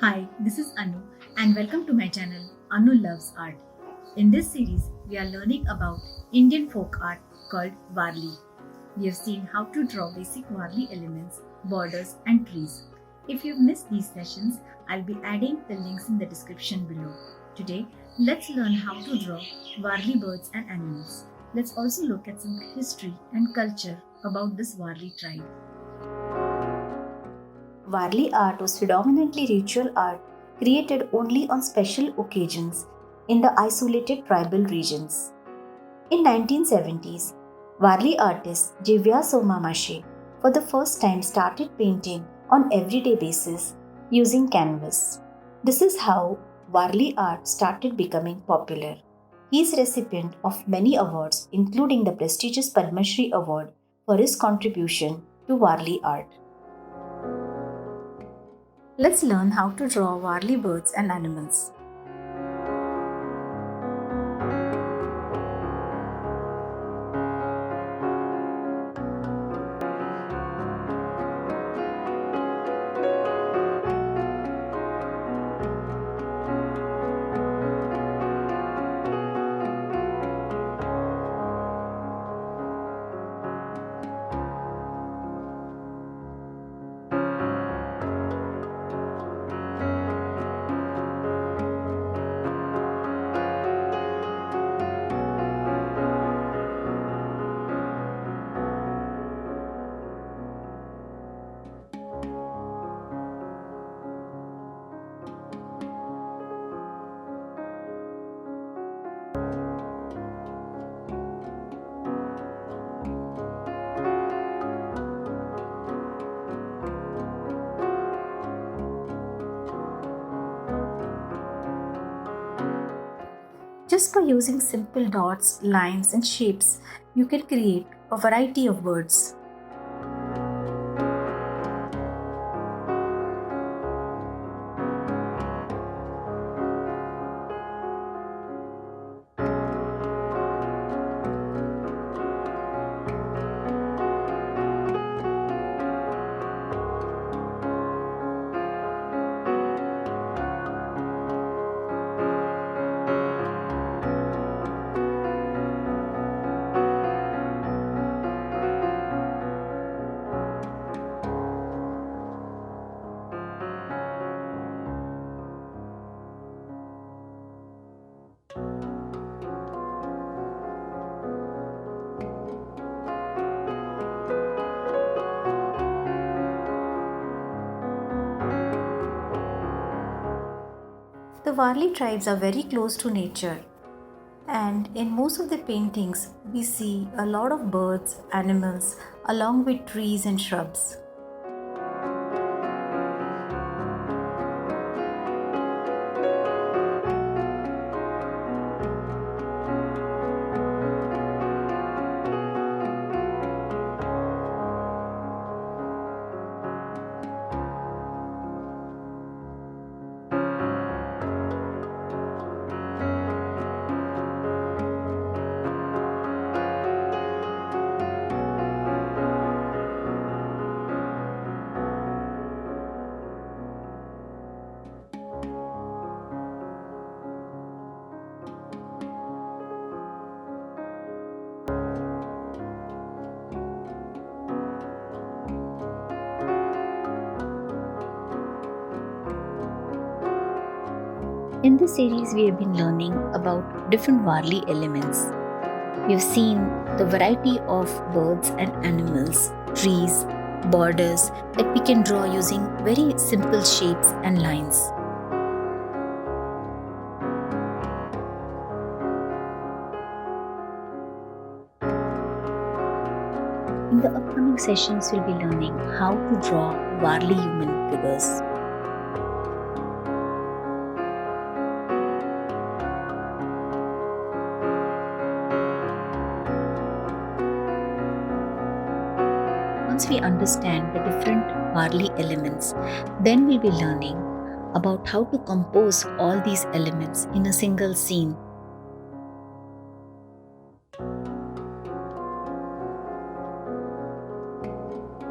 Hi, this is Anu and welcome to my channel Anu Loves Art. In this series, we are learning about Indian folk art called Warli. We have seen how to draw basic Warli elements, borders and trees. If you've missed these sessions, I'll be adding the links in the description below. Today, let's learn how to draw Warli birds and animals. Let's also look at some history and culture about this Warli tribe. Warli art was predominantly ritual art created only on special occasions in the isolated tribal regions. In 1970s, Warli artist Divya Somamashe for the first time started painting on everyday basis using canvas. This is how Warli art started becoming popular. He is recipient of many awards including the prestigious Padma Shri award for his contribution to Warli art. Let's learn how to draw Warli birds and animals. Just by using simple dots, lines, and shapes, you can create a variety of birds. The Warli tribes are very close to nature, and in most of the paintings, we see a lot of birds, animals, along with trees and shrubs. In this series, we have been learning about different Warli elements. We have seen the variety of birds and animals, trees, borders that we can draw using very simple shapes and lines. In the upcoming sessions, we'll be learning how to draw Warli human figures. Once we understand the different Warli elements, then we'll be learning about how to compose all these elements in a single scene